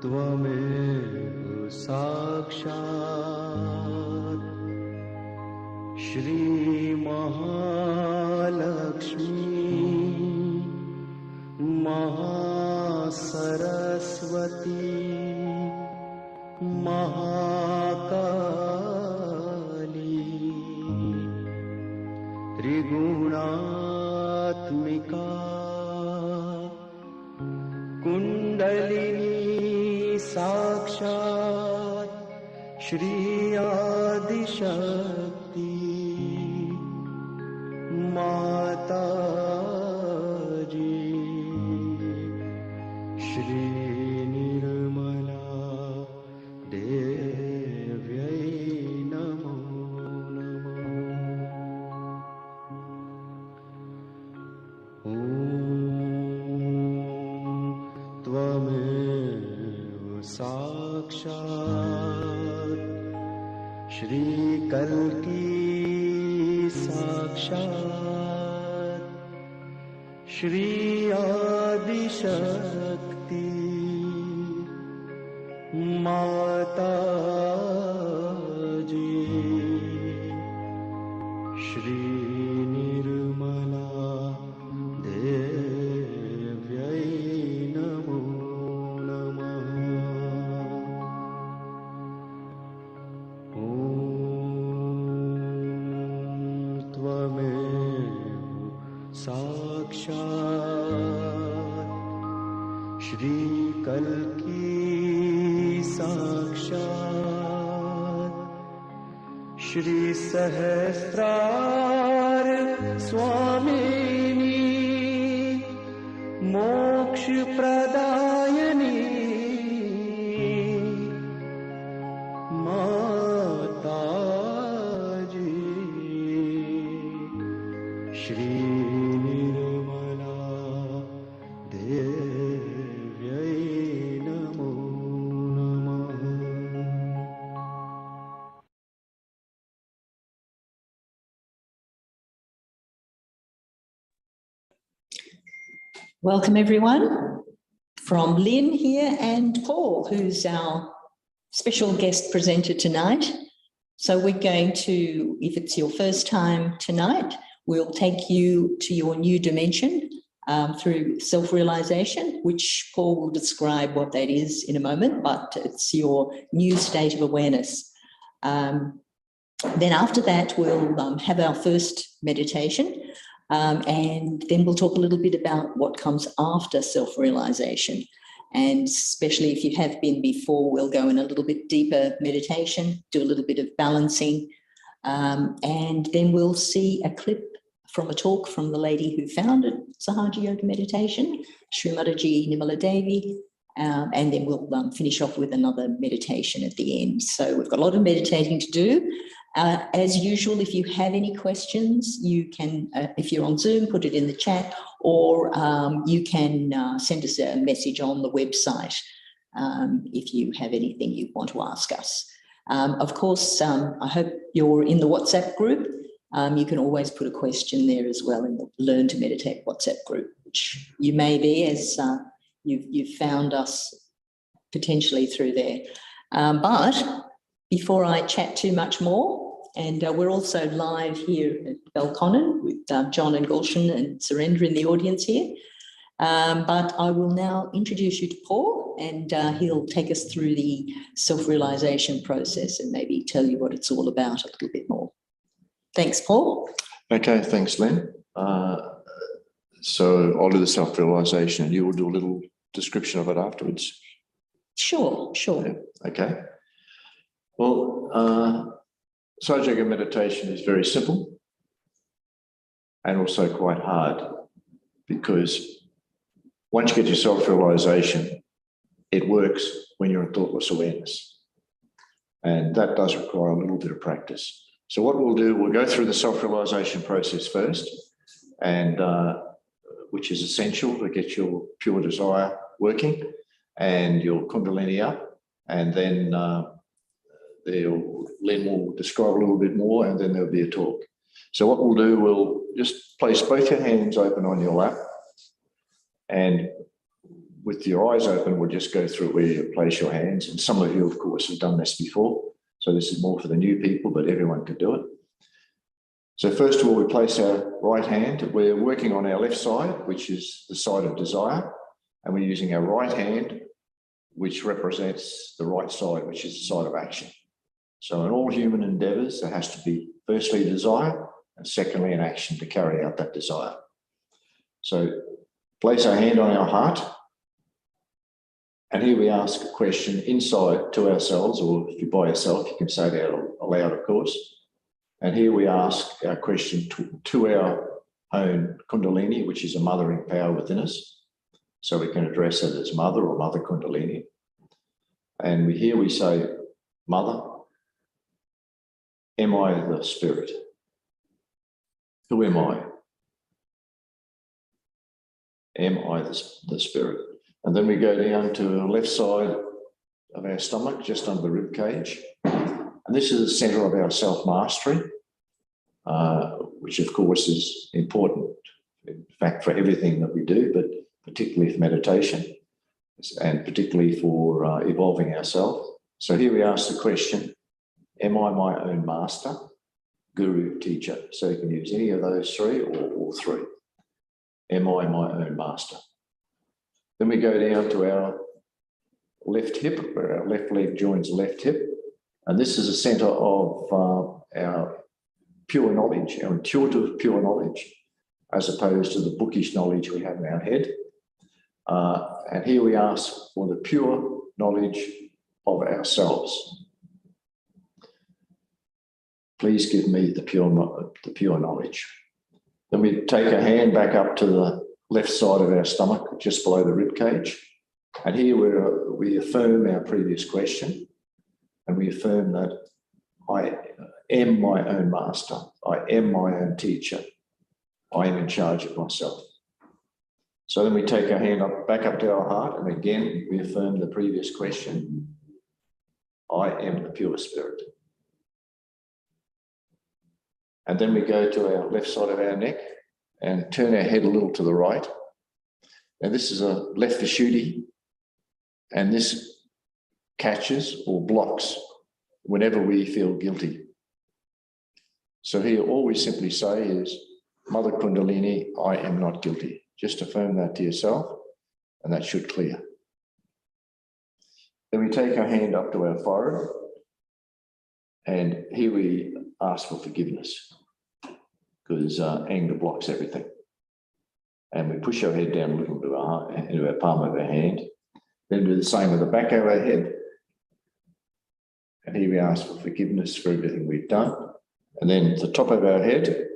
त्वमेव साक्षात् श्री महालक्ष्मी महासरस्वती महाकाली त्रिगुणात्मिका कुंडलिनी साक्षात् श्री आदिशक्ति माताजी श्री निर्मला देव्यै नमो नमः। ॐ त्वमेव साक्षात् श्री कल्की साक्षात् श्री आदिशक्ति माताजी श्री निर्मला देव्यै नमो नमः। ॐ त्वमेव साक्षात् श्री कल्की साक्षात् श्री सहस्रार स्वामिनी मोक्ष प्रदायिनी माताजी श्री निर्मला देव्यै नमो नमः। Welcome everyone, from Lynn here and Paul, who's our special guest presenter tonight. So we're going to, if it's your first time tonight, we'll take you to your new dimension through self-realization, which Paul will describe what that is in a moment, but it's your new state of awareness. Then after that, we'll have our first meditation. And then we'll talk a little bit about what comes after self-realization. And especially if you have been before, we'll go in a little bit deeper meditation, do a little bit of balancing. And then we'll see a clip from a talk from the lady who founded Sahaja Yoga Meditation, Shri Mataji Nimala Devi. And then we'll finish off with another meditation at the end. So we've got a lot of meditating to do. As usual, if you have any questions, you can, if you're on Zoom, put it in the chat, or you can send us a message on the website if you have anything you want to ask us. Of course, I hope you're in the WhatsApp group. You can always put a question there as well in the Learn to Meditate WhatsApp group, which you may be, as you've found us potentially through there. But before I chat too much more, and we're also live here at Belconnen with John and Gulshan and Surendra in the audience here. But I will now introduce you to Paul, and he'll take us through the self-realization process and maybe tell you what it's all about a little bit more. Thanks, Paul. Okay, thanks, Lynn. So I'll do the self-realization and you will do a little description of it afterwards. Sure. Yeah, okay. Well, Sahaja Yoga meditation is very simple and also quite hard, because once you get your self-realization, it works when you're in thoughtless awareness. And that does require a little bit of practice. So what we'll do, we'll go through the self-realization process first, and which is essential to get your pure desire working and your kundalini up, and then Lynn will describe a little bit more, and then there'll be a talk. So what we'll do, we'll just place both your hands open on your lap, and with your eyes open, we'll just go through where you place your hands. And some of you, of course, have done this before. So this is more for the new people, but everyone can do it. So first of all, we place our right hand. We're working on our left side, which is the side of desire. And we're using our right hand, which represents the right side, which is the side of action. So in all human endeavors, there has to be firstly desire and secondly an action to carry out that desire. So place our hand on our heart. And here we ask a question inside to ourselves, or if you're by yourself, you can say it out aloud, of course. And here we ask our question to our own Kundalini, which is a mothering power within us. So we can address it as Mother or Mother Kundalini. And here we say, Mother, am I the spirit? Who am I? Am I the spirit? And then we go down to the left side of our stomach, just under the rib cage. And this is the center of our self-mastery, which of course is important, in fact, for everything that we do, but particularly for meditation and particularly for evolving ourselves. So here we ask the question, am I my own master, guru, teacher? So you can use any of those three or all three. Am I my own master? Then we go down to our left hip, where our left leg joins the left hip. And this is the center of our pure knowledge, our intuitive pure knowledge, as opposed to the bookish knowledge we have in our head. And here we ask for the pure knowledge of ourselves. Please give me the pure knowledge. Then we take our hand back up to the left side of our stomach, just below the rib cage. And here we affirm our previous question. And we affirm that I am my own master. I am my own teacher. I am in charge of myself. So then we take our hand back up to our heart. And again, we affirm the previous question. I am the pure spirit. And then we go to our left side of our neck and turn our head a little to the right. Now this is a left Vishuddhi, and this catches or blocks whenever we feel guilty. So here all we simply say is, Mother Kundalini, I am not guilty. Just affirm that to yourself, and that should clear. Then we take our hand up to our forehead, and here we ask for forgiveness, because anger blocks everything. And we push our head down a little into our palm of our hand. Then do the same with the back of our head. And here we ask for forgiveness for everything we've done. And then at the top of our head,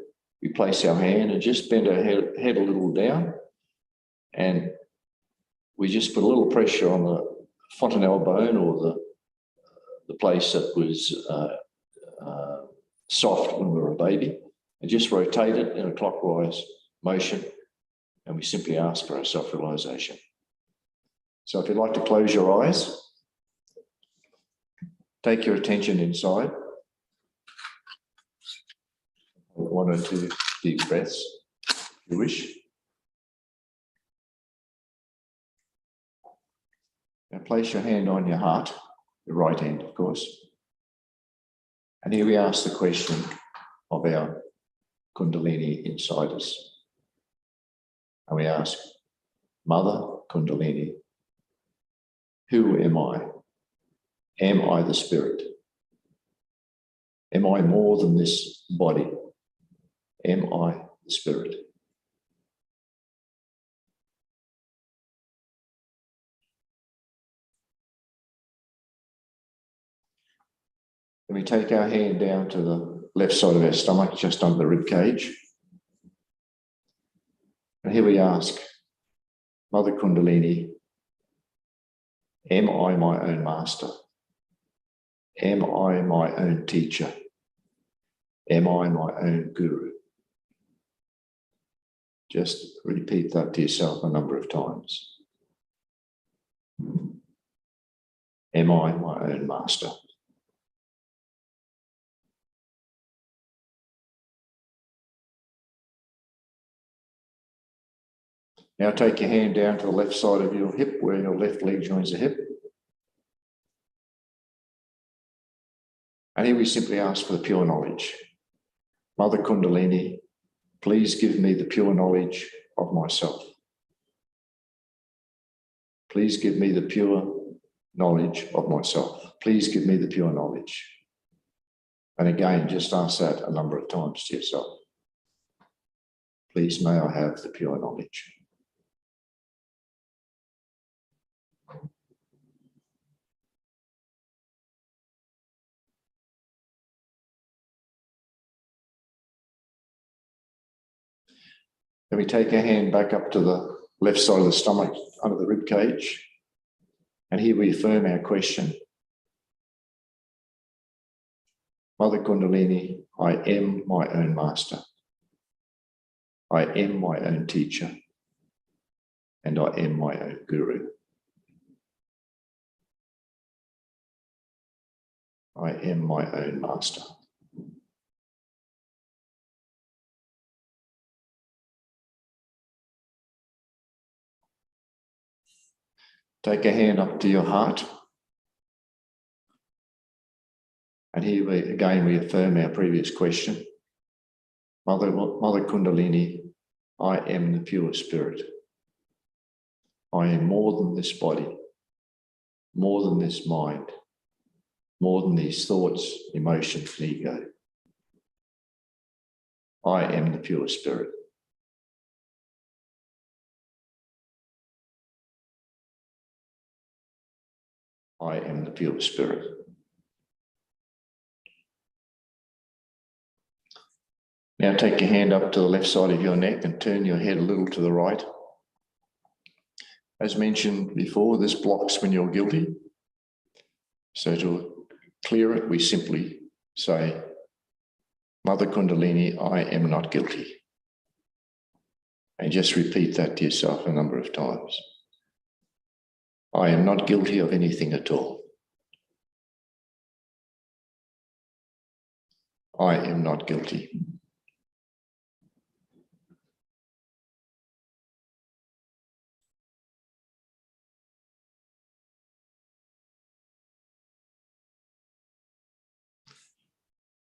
we place our hand and just bend our head a little down. And we just put a little pressure on the fontanelle bone, or the place that was soft when we were a baby, and just rotate it in a clockwise motion. And we simply ask for our self-realization. So if you'd like to close your eyes, take your attention inside. 1 or 2 deep breaths, if you wish. Now place your hand on your heart, the right hand, of course. And here we ask the question of our Kundalini inside us. And we ask, Mother Kundalini, who am I? Am I the spirit? Am I more than this body? Am I the spirit? Then we take our hand down to the left side of our stomach, just under the rib cage. And here we ask, Mother Kundalini, am I my own master? Am I my own teacher? Am I my own guru? Just repeat that to yourself a number of times. Am I my own master? Now take your hand down to the left side of your hip where your left leg joins the hip. And here we simply ask for the pure knowledge. Mother Kundalini, please give me the pure knowledge of myself. Please give me the pure knowledge of myself. Please give me the pure knowledge. And again, just ask that a number of times to yourself. Please may I have the pure knowledge. Then we take our hand back up to the left side of the stomach, under the rib cage. And here we affirm our question. Mother Kundalini, I am my own master. I am my own teacher. And I am my own guru. I am my own master. Take a hand up to your heart. And here we affirm our previous question. Mother Kundalini, I am the pure spirit. I am more than this body, more than this mind, more than these thoughts, emotions, and ego. I am the pure spirit. I am the pure spirit. Now take your hand up to the left side of your neck and turn your head a little to the right. As mentioned before, this blocks when you're guilty. So to clear it, we simply say, Mother Kundalini, I am not guilty. And just repeat that to yourself a number of times. I am not guilty of anything at all. I am not guilty.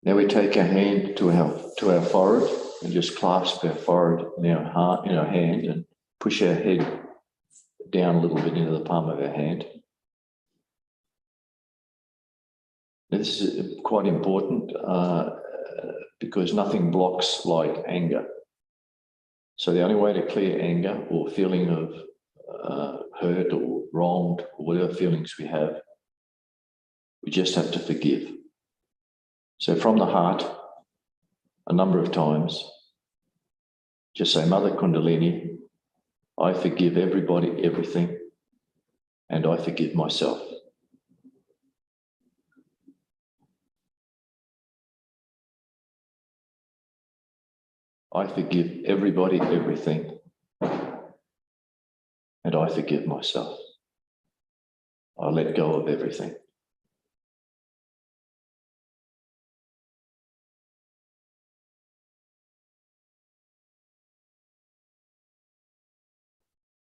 Now we take our hand to our forehead and just clasp our forehead in our heart, in our hand, and push our head down a little bit into the palm of our hand. Now this is quite important because nothing blocks like anger. So the only way to clear anger or feeling of hurt or wronged or whatever feelings we have, we just have to forgive. So from the heart, a number of times, just say, Mother Kundalini, I forgive everybody, everything, and I forgive myself. I forgive everybody, everything, and I forgive myself. I let go of everything.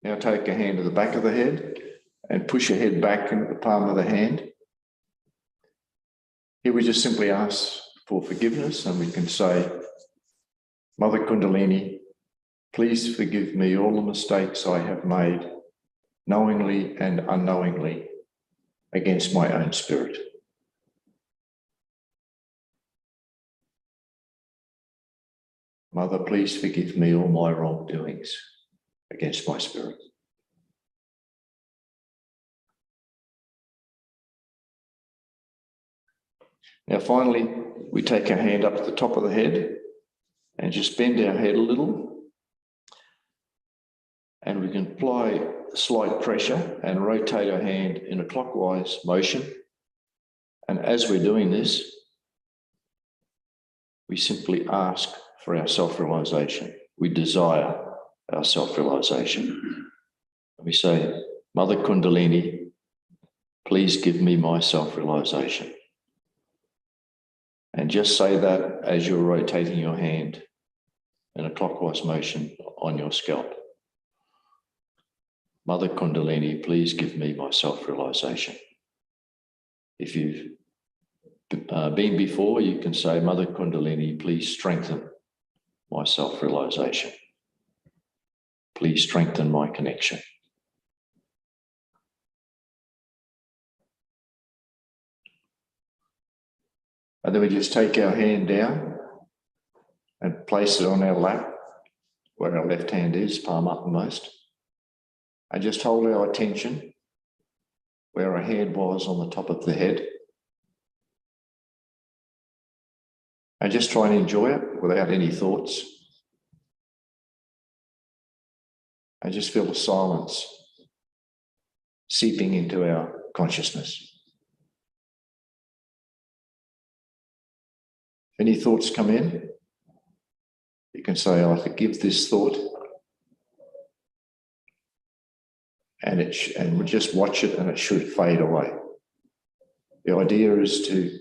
Now take a hand to the back of the head and push your head back into the palm of the hand. Here we just simply ask for forgiveness, and we can say, Mother Kundalini, please forgive me all the mistakes I have made, knowingly and unknowingly, against my own spirit. Mother, please forgive me all my wrongdoings against my spirit. Now finally, we take our hand up at the top of the head and just bend our head a little, and we can apply slight pressure and rotate our hand in a clockwise motion. And as we're doing this, we simply ask for our self-realization. We desire our self-realization. We say, Mother Kundalini, please give me my self-realization. And just say that as you're rotating your hand in a clockwise motion on your scalp. Mother Kundalini, please give me my self-realization. If you've been before, you can say, Mother Kundalini, please strengthen my self-realization. Please strengthen my connection. And then we just take our hand down and place it on our lap, where our left hand is, palm uppermost, and just hold our attention where our hand was on the top of the head. And just try and enjoy it without any thoughts. And just feel the silence seeping into our consciousness. If any thoughts come in, you can say, I forgive this thought. And we'll just watch it and it should fade away. The idea is to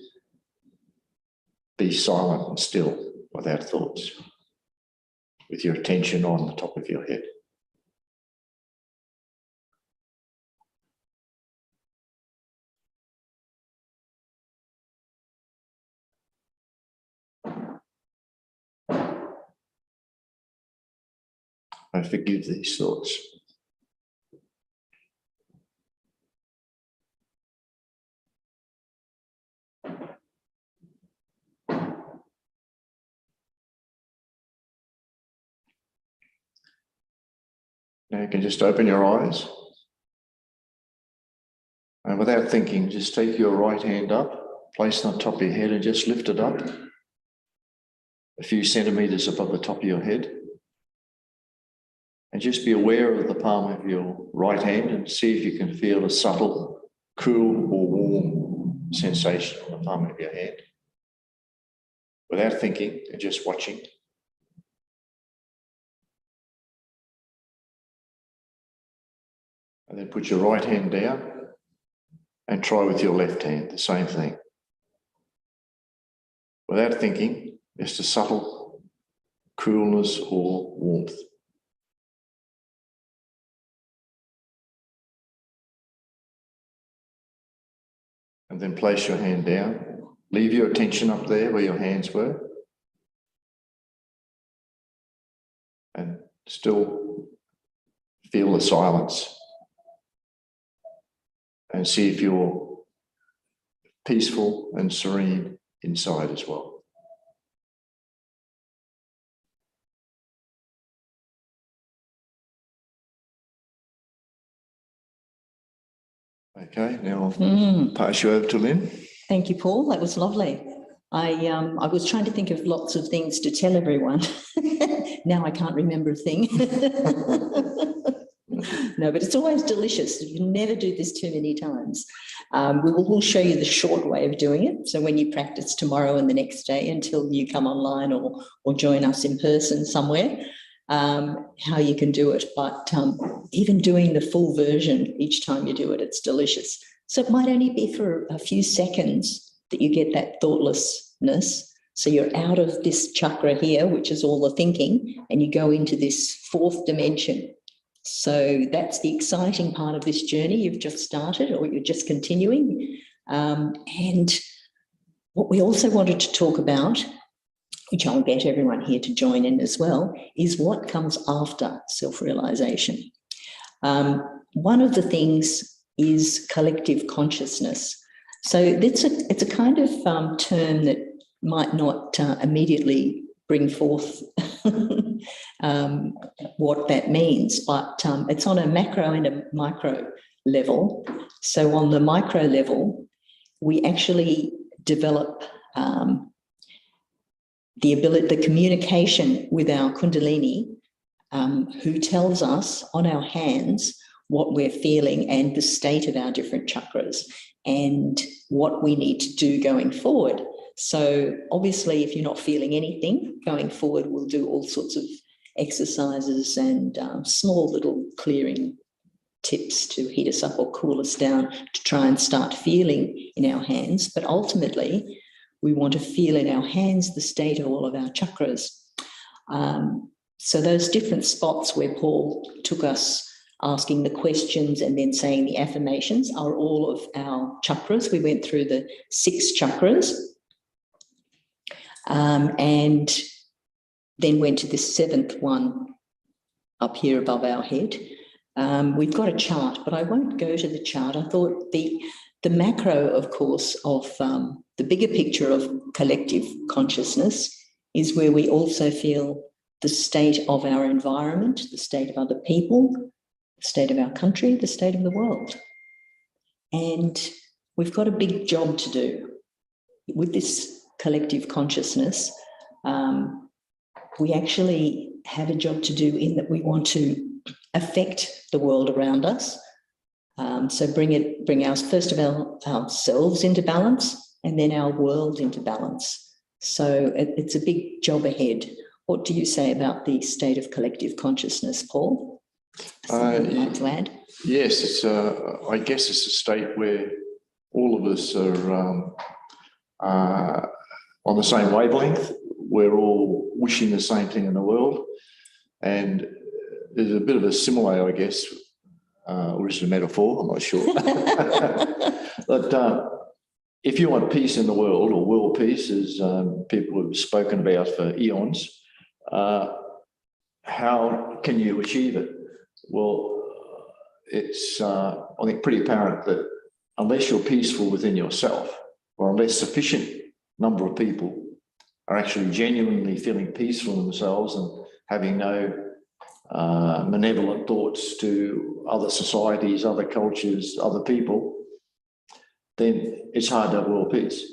be silent and still without thoughts, with your attention on the top of your head. I forgive these thoughts. Now you can just open your eyes. And without thinking, just take your right hand up, place it on top of your head and just lift it up a few centimeters above the top of your head. And just be aware of the palm of your right hand and see if you can feel a subtle, cool or warm sensation on the palm of your hand. Without thinking and just watching. And then put your right hand down and try with your left hand, the same thing. Without thinking, just a subtle coolness or warmth. And then place your hand down. Leave your attention up there where your hands were. And still feel the silence. And see if you're peaceful and serene inside as well. Okay, now I'll pass you over to Lynn. Thank you, Paul. That was lovely. I was trying to think of lots of things to tell everyone. Now I can't remember a thing. No, but it's always delicious. You can never do this too many times. We'll show you the short way of doing it. So when you practice tomorrow and the next day until you come online or join us in person somewhere, how you can do it. But even doing the full version each time you do it, it's delicious. So it might only be for a few seconds that you get that thoughtlessness. So you're out of this chakra here, which is all the thinking, and you go into this fourth dimension. So that's the exciting part of this journey you've just started or you're just continuing. And what we also wanted to talk about, which I'll get everyone here to join in as well, is what comes after self-realization. One of the things is collective consciousness. So it's a kind of term that might not immediately bring forth what that means, but it's on a macro and a micro level. So on the micro level, we actually develop the communication with our Kundalini, who tells us on our hands what we're feeling and the state of our different chakras and what we need to do going forward. So obviously, if you're not feeling anything going forward, we'll do all sorts of exercises and small little clearing tips to heat us up or cool us down to try and start feeling in our hands. But ultimately, we want to feel in our hands the state of all of our chakras. So those different spots where Paul took us asking the questions and then saying the affirmations are all of our chakras. We went through the 6 chakras and then went to the 7th one up here above our head. We've got a chart, but I won't go to the chart. I thought the macro, of course, of the bigger picture of collective consciousness is where we also feel the state of our environment, the state of other people, the state of our country, the state of the world. And we've got a big job to do. With this collective consciousness, we actually have a job to do in that we want to affect the world around us. So bring ourselves into balance and then our world into balance. So it's a big job ahead. What do you say about the state of collective consciousness, Paul? Something you'd like to add? Yes, it's I guess it's a state where all of us are on the same wavelength. We're all wishing the same thing in the world. And there's a bit of a simile, I guess, or is it a metaphor? I'm not sure. But if you want peace in the world, or world peace, as people have spoken about for eons, how can you achieve it? Well, it's, I think, pretty apparent that unless you're peaceful within yourself, or unless sufficient number of people are actually genuinely feeling peaceful in themselves and having no malevolent thoughts to other societies, other cultures, other people, then it's hard to have world peace.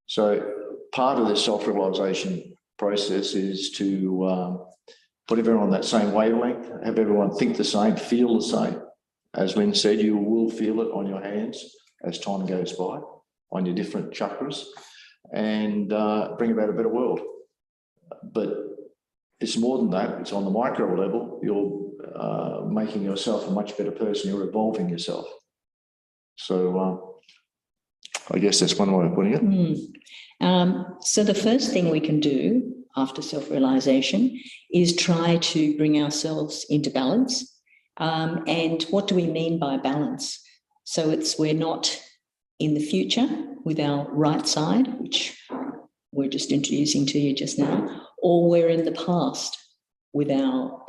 So part of this self-realization process is to put everyone on that same wavelength, have everyone think the same, feel the same. As Lynn said, you will feel it on your hands as time goes by, on your different chakras, and bring about a better world. But it's more than that. It's on the micro level. You're making yourself a much better person. You're evolving yourself. So I guess that's one way of putting it. So the first thing we can do after self-realization is try to bring ourselves into balance. And what do we mean by balance? So we're not in the future with our right side, which we're just introducing to you just now, or we're in the past with our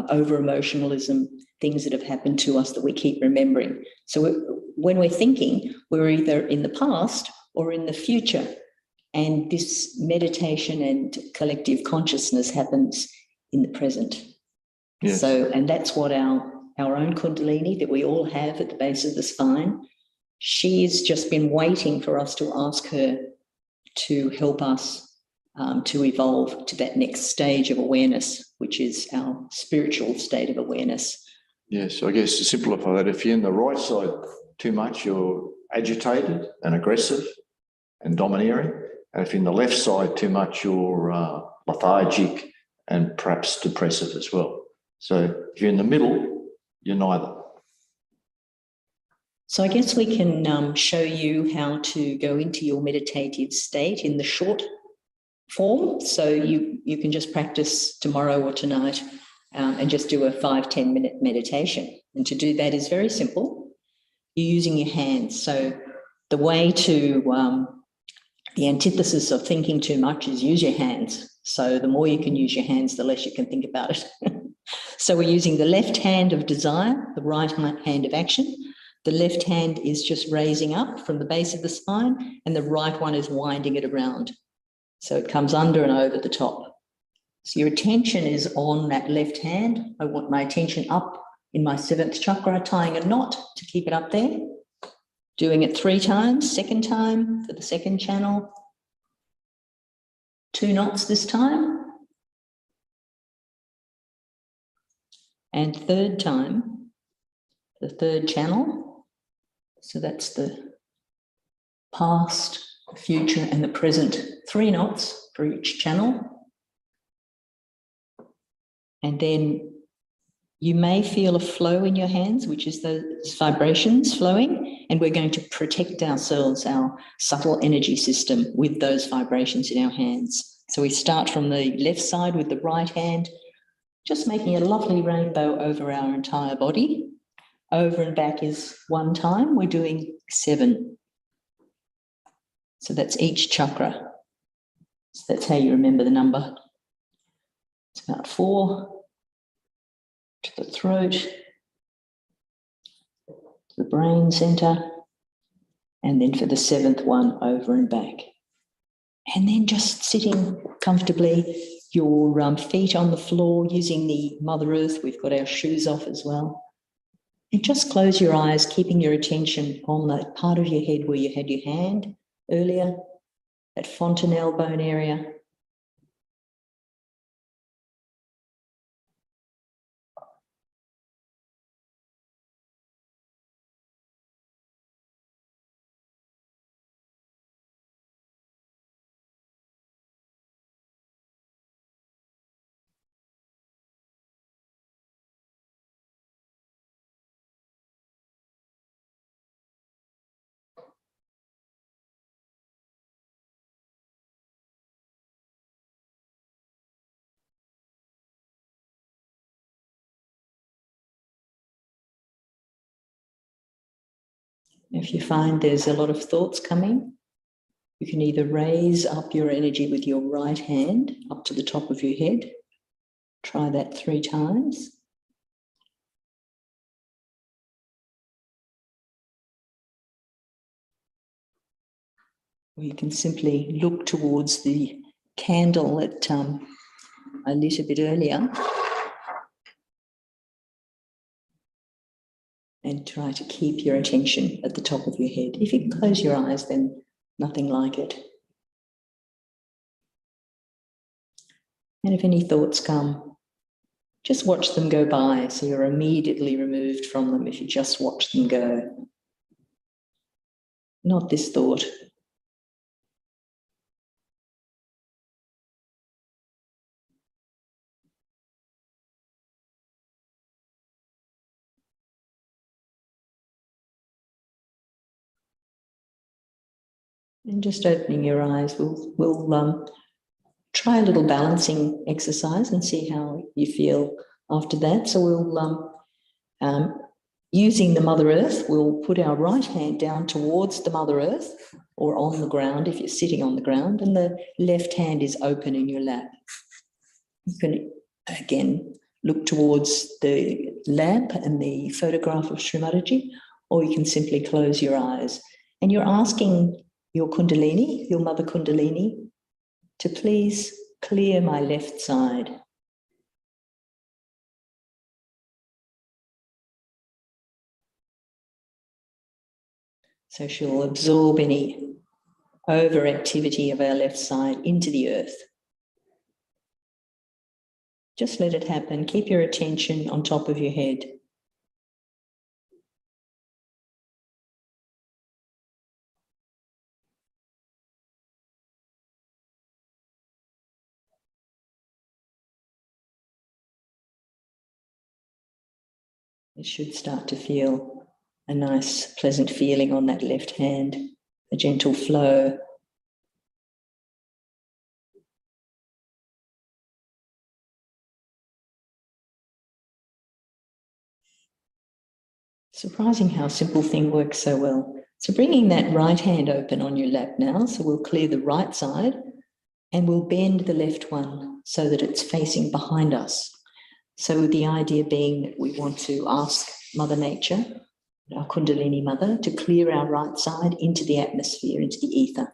over-emotionalism, things that have happened to us that we keep remembering. So when we're thinking, we're either in the past or in the future. And this meditation and collective consciousness happens in the present. Yes. So, and that's what our own Kundalini that we all have at the base of the spine, she's just been waiting for us to ask her to help us to evolve to that next stage of awareness, which is our spiritual state of awareness. Yes, I guess to simplify that, if you're in the right side too much, you're agitated and aggressive and domineering. And if you're in the left side too much, you're lethargic and perhaps depressive as well. So if you're in the middle, you're neither. So I guess we can show you how to go into your meditative state in the short form. So you can just practice tomorrow or tonight and just do a 5-10 minute meditation. And to do that is very simple. You're using your hands. So the way to, the antithesis of thinking too much is use your hands. So the more you can use your hands, the less you can think about it. So we're using the left hand of desire, the right hand of action. The left hand is just raising up from the base of the spine, and the right one is winding it around. So it comes under and over the top. So your attention is on that left hand. I want my attention up in my 7th chakra, tying a knot to keep it up there. Doing it 3 times, second time for the second channel. 2 knots this time. And third time, the third channel. So that's the past, the future, and the present. 3 knots for each channel. And then you may feel a flow in your hands, which is those vibrations flowing, and we're going to protect ourselves, our subtle energy system, with those vibrations in our hands. So we start from the left side with the right hand, just making a lovely rainbow over our entire body. Over and back is 1 time. We're doing 7. So that's each chakra. So that's how you remember the number. It's about 4 to the throat, to the brain center, and then for the 7th one, over and back. And then just sitting comfortably, your feet on the floor, using the Mother Earth. We've got our shoes off as well. And just close your eyes, keeping your attention on that part of your head where you had your hand earlier, that fontanelle bone area. If you find there's a lot of thoughts coming, you can either raise up your energy with your right hand up to the top of your head. Try that 3 times. Or you can simply look towards the candle that I lit a bit earlier and try to keep your attention at the top of your head. If you can close your eyes, then nothing like it. And if any thoughts come, just watch them go by, so you're immediately removed from them if you just watch them go. Not this thought. And just opening your eyes, we'll try a little balancing exercise and see how you feel after that. So we'll, using the Mother Earth, we'll put our right hand down towards the Mother Earth or on the ground if you're sitting on the ground, and the left hand is open in your lap. You can, again, look towards the lamp and the photograph of Shri Mataji, or you can simply close your eyes. And you're asking your Kundalini, your Mother Kundalini, to please clear my left side. So she'll absorb any overactivity of our left side into the earth. Just let it happen. Keep your attention on top of your head. It should start to feel a nice, pleasant feeling on that left hand, a gentle flow. Surprising how a simple thing works so well. So bringing that right hand open on your lap now, so we'll clear the right side and we'll bend the left one so that it's facing behind us. So the idea being that we want to ask Mother Nature, our Kundalini Mother, to clear our right side into the atmosphere, into the ether.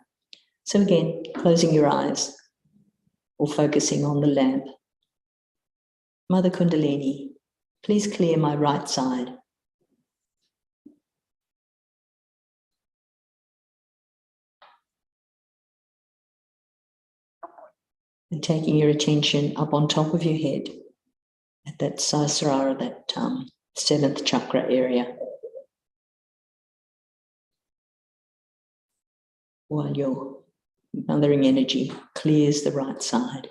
So again, closing your eyes or focusing on the lamp. Mother Kundalini, please clear my right side. And taking your attention up on top of your head at that Sahasrara, that 7th chakra area, while your mothering energy clears the right side.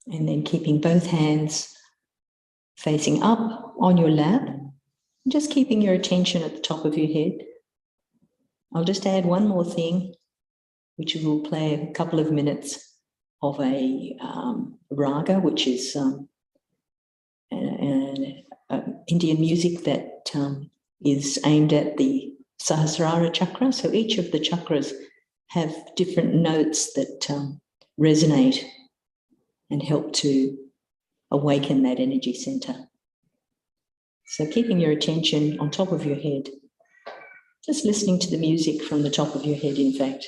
And then keeping both hands facing up on your lap, just keeping your attention at the top of your head. I'll just add one more thing, which will play a couple of minutes of a raga, which is an Indian music that is aimed at the Sahasrara chakra. So each of the chakras have different notes that resonate and help to awaken that energy center. So keeping your attention on top of your head, just listening to the music from the top of your head, in fact.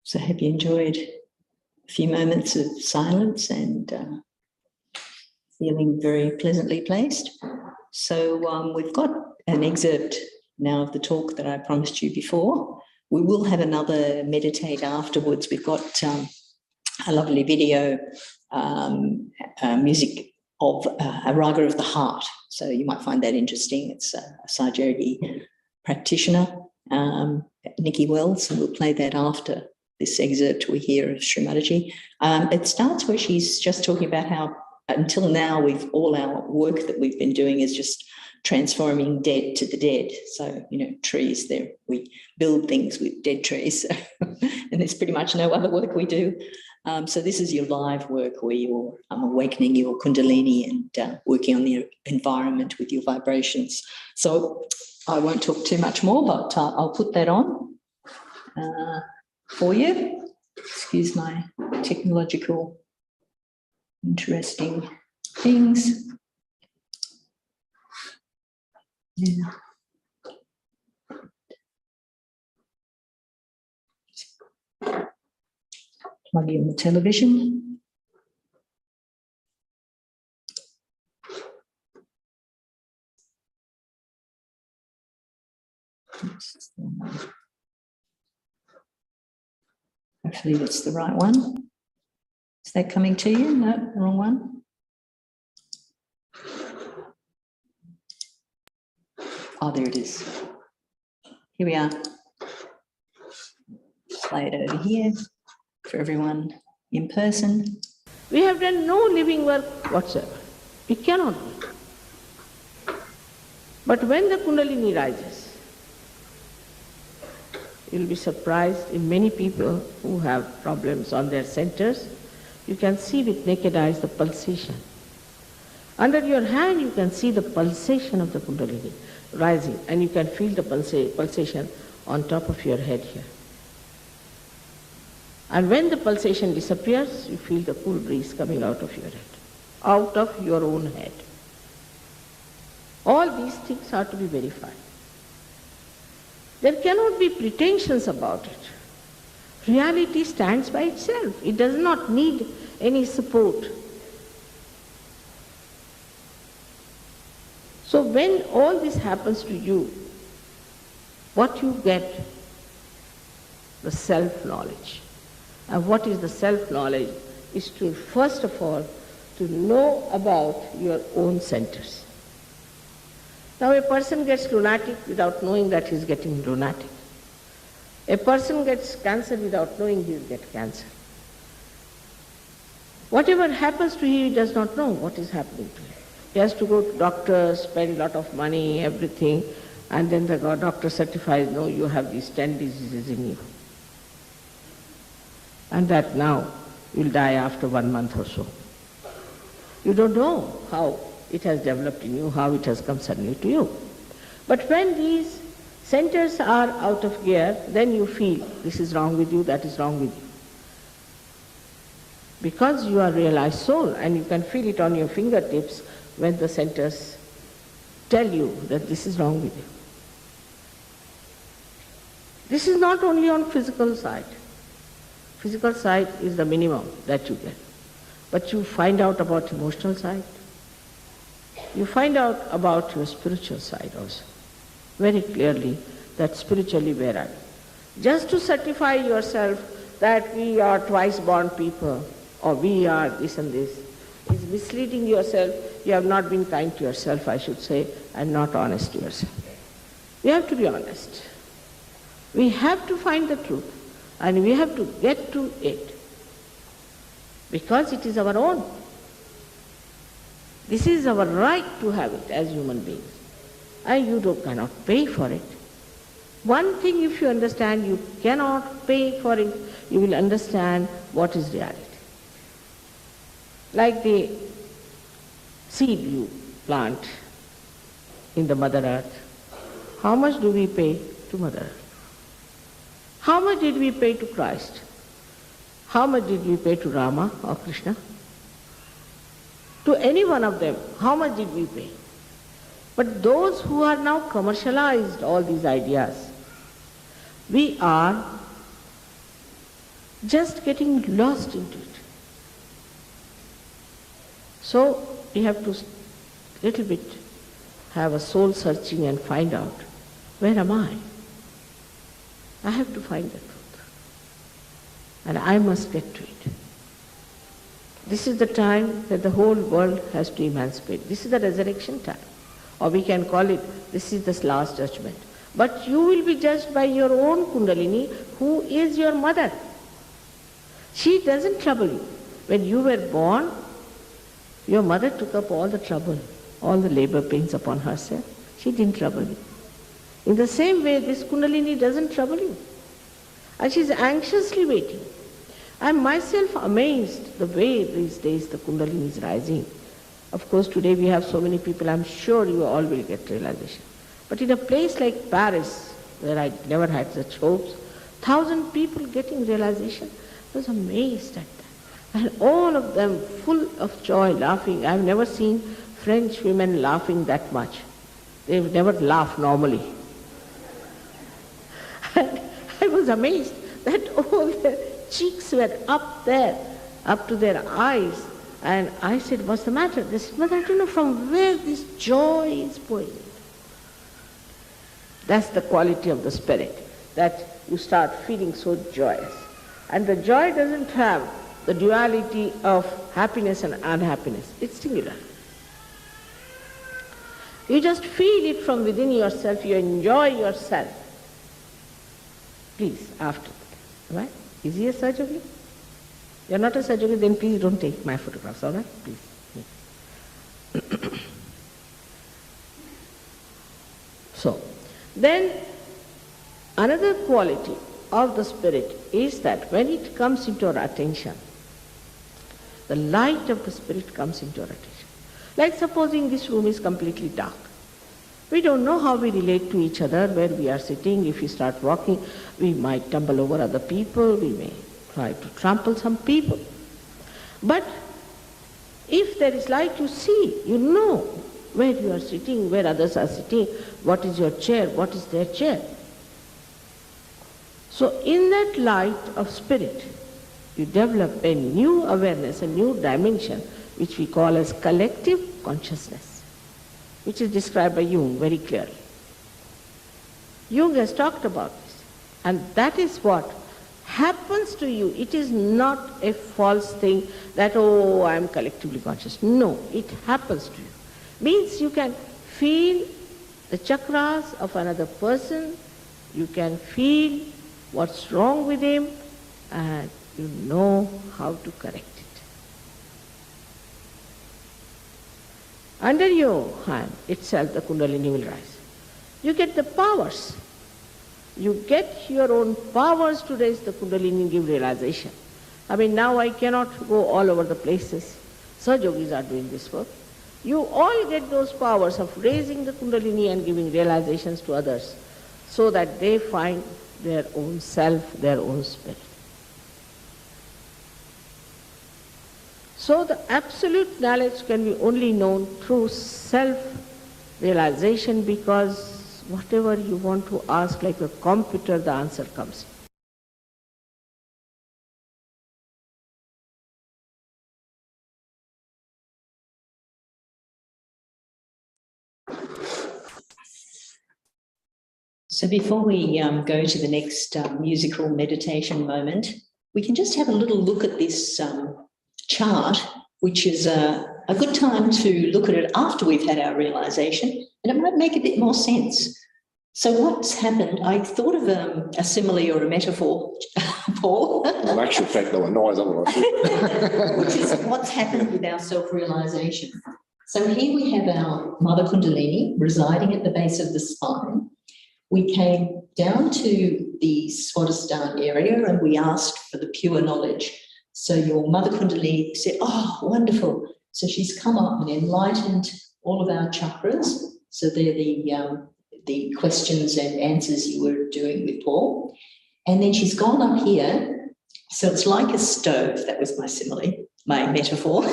So I hope you enjoyed a few moments of silence and feeling very pleasantly placed. So we've got an excerpt now of the talk that I promised you before. We will have another meditate afterwards. We've got a lovely video, music of a raga of the heart. So you might find that interesting. It's a Sahaja Yoga practitioner, Nikki Wells, and we'll play that after this excerpt we hear of Shri Mataji. It starts where she's just talking about how until now all our work that we've been doing is just transforming dead to the dead. So, trees there, we build things with dead trees. And there's pretty much no other work we do. So this is your live work where you're awakening your kundalini and working on the environment with your vibrations. So I won't talk too much more, but I'll put that on for you. Excuse my technological interesting things. Yeah. Plug in the television. Hopefully that's the right one. Is that coming to you? No, wrong one. Oh, there it is. Here we are. Play it over here for everyone in person. We have done no living work whatsoever. We cannot do. But when the Kundalini rises, you'll be surprised in many people who have problems on their centers. You can see with naked eyes the pulsation. Under your hand you can see the pulsation of the Kundalini rising, and you can feel the pulsation on top of your head here. And when the pulsation disappears, you feel the cool breeze coming out of your head, out of your own head. All these things are to be verified. There cannot be pretensions about it. Reality stands by itself. It does not need any support. So when all this happens to you, what you get? The self-knowledge. And what is the self-knowledge? Is to, first of all, to know about your own centers. Now a person gets lunatic without knowing that he is getting lunatic. A person gets cancer without knowing he will get cancer. Whatever happens to him, he does not know what is happening to him. He has to go to doctors, spend a lot of money, everything, and then the doctor certifies, no, you have these 10 diseases in you. And that now you'll die after 1 month or so. You don't know how it has developed in you, how it has come suddenly to you. But when these centers are out of gear, then you feel this is wrong with you, that is wrong with you. Because you are realized soul and you can feel it on your fingertips when the centers tell you that this is wrong with you. This is not only on physical side. Physical side is the minimum that you get. But you find out about emotional side. You find out about your spiritual side also. Very clearly that spiritually where are you. Just to certify yourself that we are twice born people or we are this and this is misleading yourself. You have not been kind to yourself, I should say, and not honest to yourself. We have to be honest. We have to find the truth and we have to get to it because it is our own. This is our right to have it as human beings. And you cannot pay for it. One thing if you understand, you cannot pay for it, you will understand what is reality. Like the seed you plant in the Mother Earth, how much do we pay to Mother Earth? How much did we pay to Christ? How much did we pay to Rama or Krishna? To any one of them, how much did we pay? But those who are now commercialized all these ideas, we are just getting lost into it. So we have to little bit have a soul searching and find out, where am I? I have to find the truth. And I must get to it. This is the time that the whole world has to emancipate. This is the resurrection time. Or we can call it, this is the last judgment. But you will be judged by your own Kundalini, who is your mother. She doesn't trouble you. When you were born, your mother took up all the trouble, all the labor pains upon herself. She didn't trouble you. In the same way, this Kundalini doesn't trouble you. And she's anxiously waiting. I'm myself amazed the way these days the Kundalini is rising. Of course, today we have so many people, I'm sure you all will get realization. But in a place like Paris, where I never had such hopes, 1,000 people getting realization, I was amazed at that. And all of them full of joy, laughing. I've never seen French women laughing that much. They've never laughed normally. And I was amazed that all their cheeks were up there, up to their eyes. And I said, what's the matter? They said, Mother, I don't know from where this joy is pouring. That's the quality of the spirit, that you start feeling so joyous. And the joy doesn't have the duality of happiness and unhappiness. It's singular. You just feel it from within yourself. You enjoy yourself. Please, after that. Right? Is he a Sahaja? You're not a Sahaja, then please don't take my photographs, all right? Please. So, then another quality of the spirit is that when it comes into our attention, the light of the spirit comes into our attention. Like supposing this room is completely dark. We don't know how we relate to each other, where we are sitting. If we start walking, we might tumble over other people, we may try to trample some people. But if there is light, you see, you know where you are sitting, where others are sitting, what is your chair, what is their chair. So in that light of spirit, you develop a new awareness, a new dimension, which we call as collective consciousness, which is described by Jung very clearly. Jung has talked about this, and that is what happens to you. It is not a false thing that, oh, I am collectively conscious. No, it happens to you. Means you can feel the chakras of another person, you can feel what's wrong with him, and you know how to correct it. Under your hand itself, the Kundalini will rise. You get the powers. You get your own powers to raise the Kundalini and give realization. I mean, now I cannot go all over the places. Sahaja Yogis are doing this work. You all get those powers of raising the Kundalini and giving realizations to others so that they find their own self, their own spirit. So the absolute knowledge can be only known through self-realization, because whatever you want to ask, like a computer, the answer comes. So before we go to the next musical meditation moment, we can just have a little look at this chart, which is a good time to look at it after we've had our realization, and it might make a bit more sense. So what's happened, I thought of a simile or a metaphor, Paul. Well, in actual fact, there were noise otherwise. Which is what's happened with our self-realization. So here we have our Mother Kundalini residing at the base of the spine. We came down to the Swadhisthana area and we asked for the pure knowledge. So your Mother Kundalini said, oh, wonderful. So she's come up and enlightened all of our chakras. So they're the questions and answers you were doing with Paul. And then she's gone up here. So it's like a stove. That was my simile, my metaphor.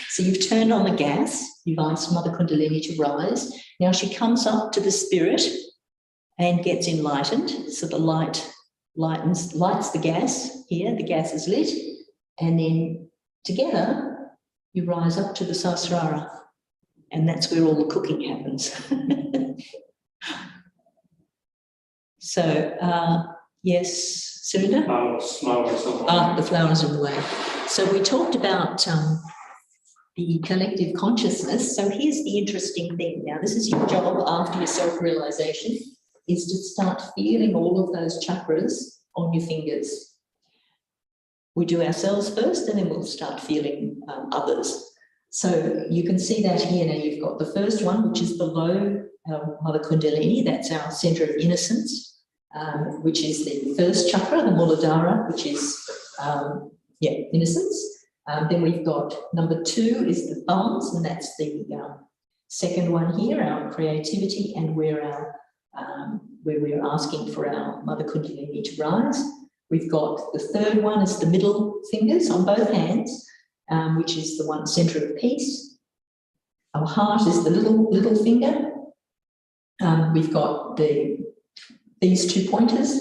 So you've turned on the gas. You've asked Mother Kundalini to rise. Now she comes up to the spirit and gets enlightened. So the light lights the gas here, the gas is lit, and then together you rise up to the Sahasrara, and that's where all the cooking happens. So, yes, Surinder? The flowers are in the way. So we talked about the collective consciousness. So here's the interesting thing. Now, this is your job after your self-realization, is to start feeling all of those chakras on your fingers. We do ourselves first, and then we'll start feeling others. So you can see that here. Now, you've got the first one, which is below our Mother Kundalini. That's our center of innocence, which is the first chakra, the Muladhara, which is, innocence. Then we've got number 2 is the thumbs, and that's the second one here, our creativity, and where we're asking for our Mother Kundalini to rise. We've got the third one is the middle fingers on both hands, which is the one center of peace. Our heart is the little finger. We've got these 2 pointers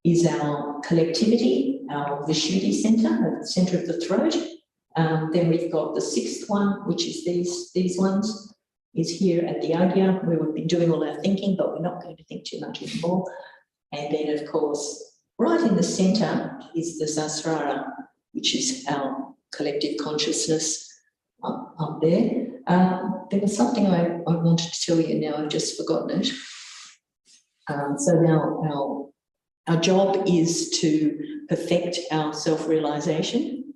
is our collectivity, our Vishuddhi center, the center of the throat. Then we've got the 6th one, which is these ones, is here at the Agya, where we've been doing all our thinking, but we're not going to think too much anymore. And then, of course, right in the center is the Sahasrara, which is our collective consciousness up there. There was something I wanted to tell you now, I've just forgotten it. So now our job is to perfect our self-realization.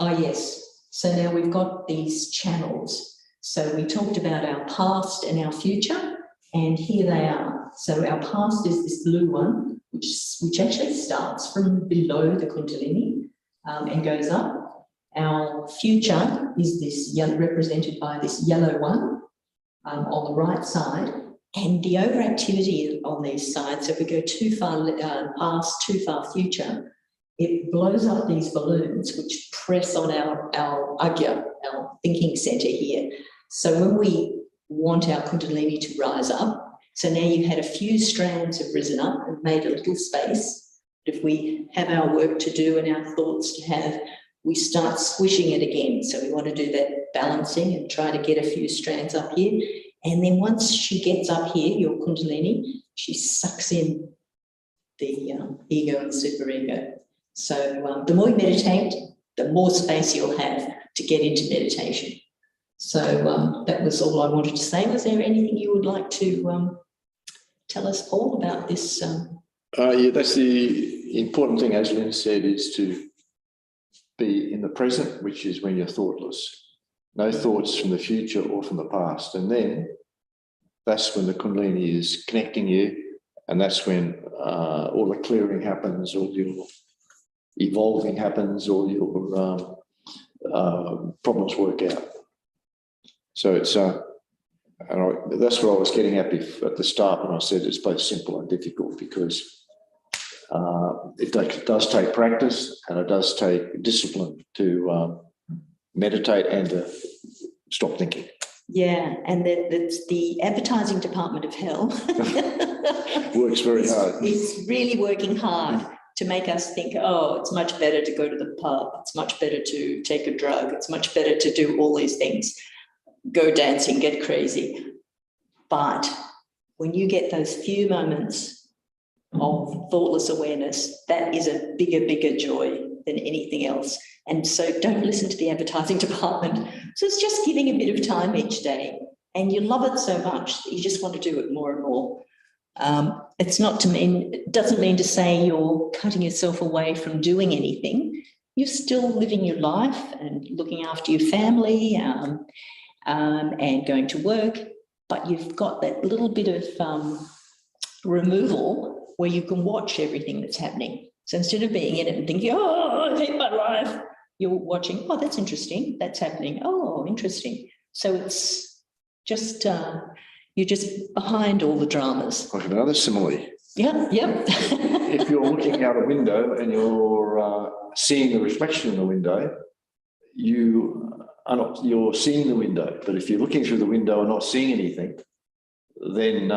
Yes. So now we've got these channels. So we talked about our past and our future, and here they are. So our past is this blue one, which actually starts from below the Kundalini and goes up. Our future is this represented by this yellow one on the right side. And the overactivity on these sides, so if we go too far past, too far future, it blows up these balloons which press on our Agya, our thinking center here. So when we want our Kundalini to rise up, so now you've had a few strands have risen up and made a little space. But if we have our work to do and our thoughts to have, we start squishing it again. So we want to do that balancing and try to get a few strands up here. And then once she gets up here, your Kundalini, she sucks in the ego and superego. So the more you meditate, the more space you'll have to get into meditation. So that was all I wanted to say. Was there anything you would like to tell us, Paul, about this? That's the important thing, as Lynn said, is to be in the present, which is when you're thoughtless. No thoughts from the future or from the past. And then that's when the Kundalini is connecting you, and that's when all the clearing happens, all your evolving happens, all your problems work out. So it's that's what I was getting at at the start when I said it's both simple and difficult, because it does take practice and it does take discipline to meditate and to stop thinking. Yeah, and that's the advertising department of hell. Works very hard. It's really working hard to make us think, oh, it's much better to go to the pub. It's much better to take a drug. It's much better to do all these things. Go dancing, get crazy. But when you get those few moments of thoughtless awareness, that is a bigger joy than anything else. And so don't listen to the advertising department. So it's just giving a bit of time each day, and you love it so much that you just want to do it more and more. It doesn't mean to say you're cutting yourself away from doing anything. You're still living your life and looking after your family and going to work, but you've got that little bit of removal where you can watch everything that's happening. So instead of being in it and thinking, oh, I hate my life, you're watching, oh, that's interesting, that's happening, oh, interesting. So it's just, you're just behind all the dramas. Like another simile. Yeah. If you're looking out a window and you're seeing the reflection in the window, you're seeing the window. But if you're looking through the window and not seeing anything, then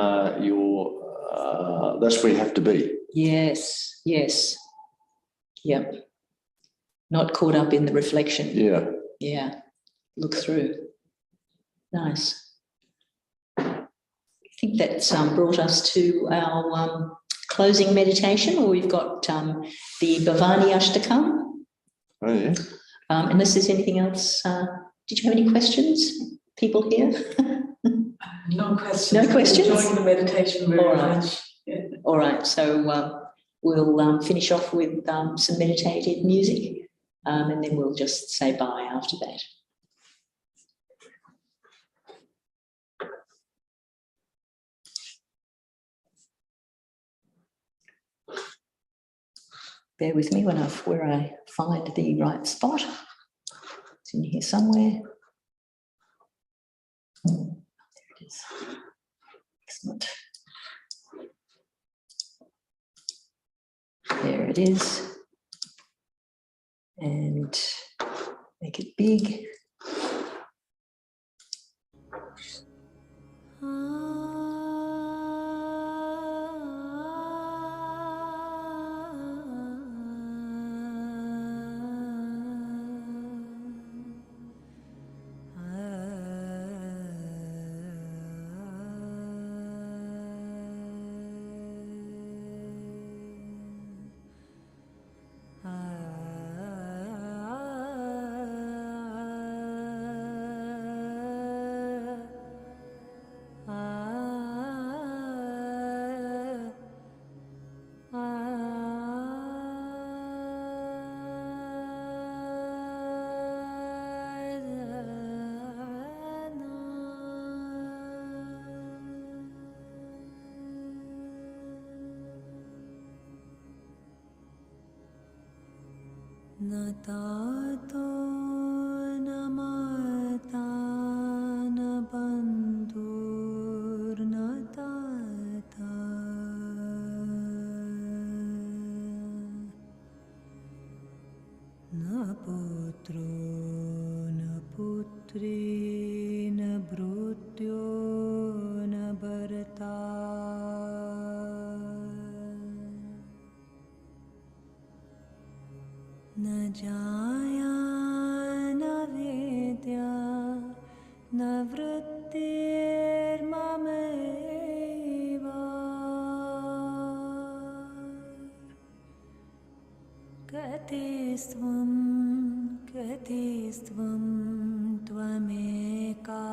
that's where you have to be. Yes, yes. Yep. Not caught up in the reflection. Yeah. Yeah. Look through. Nice. I think that's brought us to our closing meditation, or we've got the Bhavani Ashtakam. Oh, yeah. Unless there's anything else. Did you have any questions, people here? No questions. No questions? I'm enjoying the meditation very much. Yeah. All right. So we'll finish off with some meditative music, and then we'll just say bye after that. Bear with me where I find the right spot. It's in here somewhere. Oh, there it is. Excellent. There it is. And make it big. न तातो न माता न बन्धुर्न ताता न पुत्रो न पुत्री न भृत्यो न भर्ता न जाया न वेद्या न वृत्तिर्ममैव कतिस्त्वं त्वमेका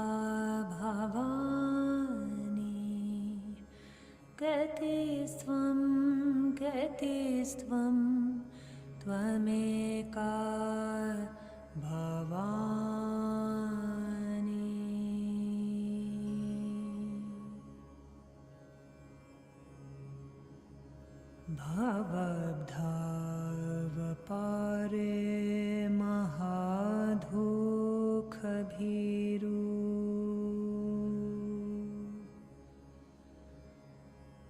भवानि कतिस्त्वं त्वमेका भवानि भवद्भावपारे महादुःखभीरु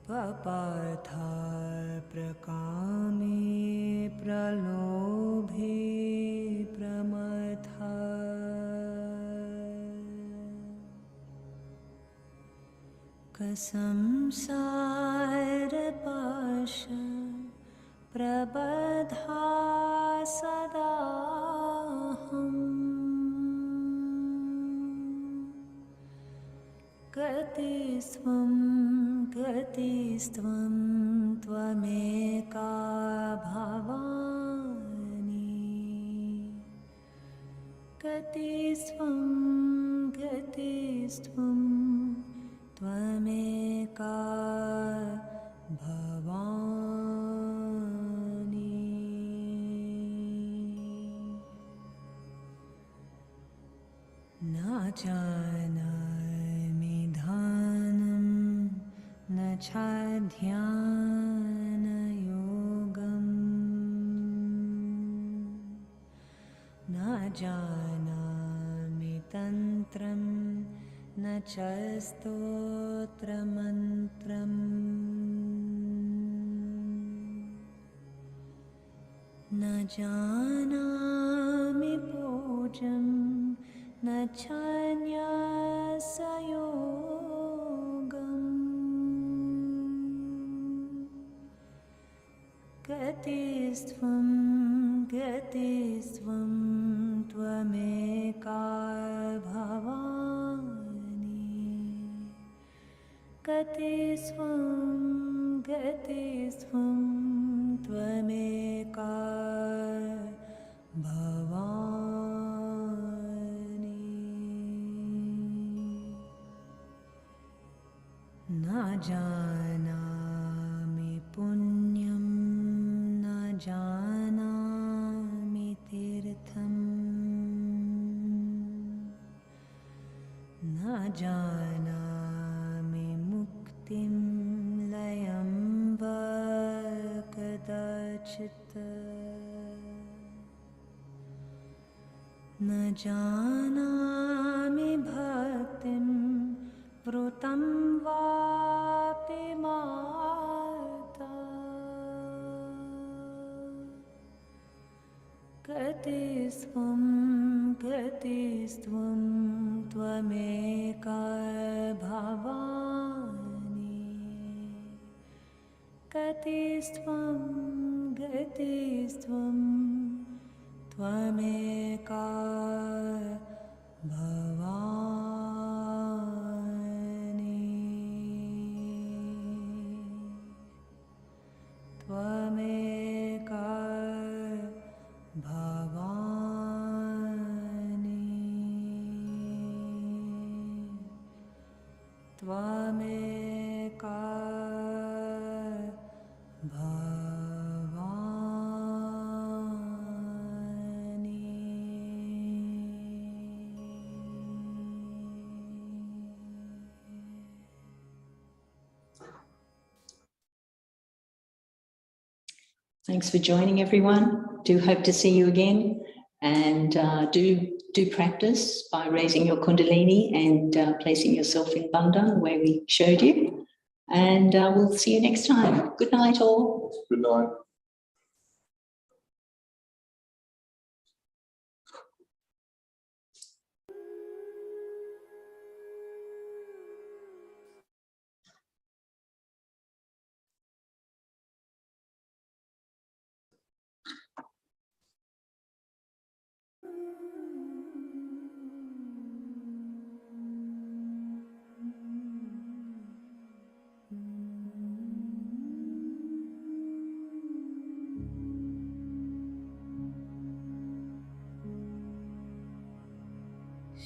पपाथा प्रकामे प्रलोभे प्रमथा कसंसारपाश प्रबधा सदाहम् कतिस्त्वं त्वमेका भवानि कतिस्त्वं त्वमेका भवानि न जानामि ध्यानं न च ध्यानयोगम् न जानामि तन्त्रं न च स्तोत्रमन्त्रम् न जानामि पूजं न च न्यासयोगम् गतिस्त्वं गतिस्त्वं त्वमेका भवानि गतिस्त्वं गतिस्त्वं त्वमेका भवानि न जानामि पुण्यं न जानामि तीर्थं न जानामि मुक्तिं लयं वा कदाचित् न जानामि भक्तिं वृतं वापि माता गतिस्त्वं गतिस्त्वं त्वमेका भवानि गतिस्त्वं गतिस्त्वं त्वमेका भवानि त्वमेका भवानि त्वमेका Thanks for joining, everyone. Do hope to see you again, and do practice by raising your kundalini and placing yourself in bandhan where we showed you. And we'll see you next time. Good night, all. Good night.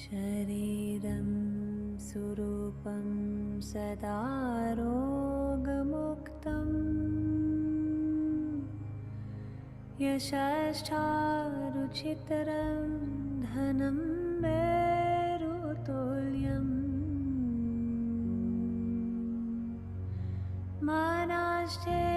शरीरं सुरूपं सदा रोगमुक्तं यशश्चारुचितरं धनं मेरुतुल्यम् मानाश्चेत्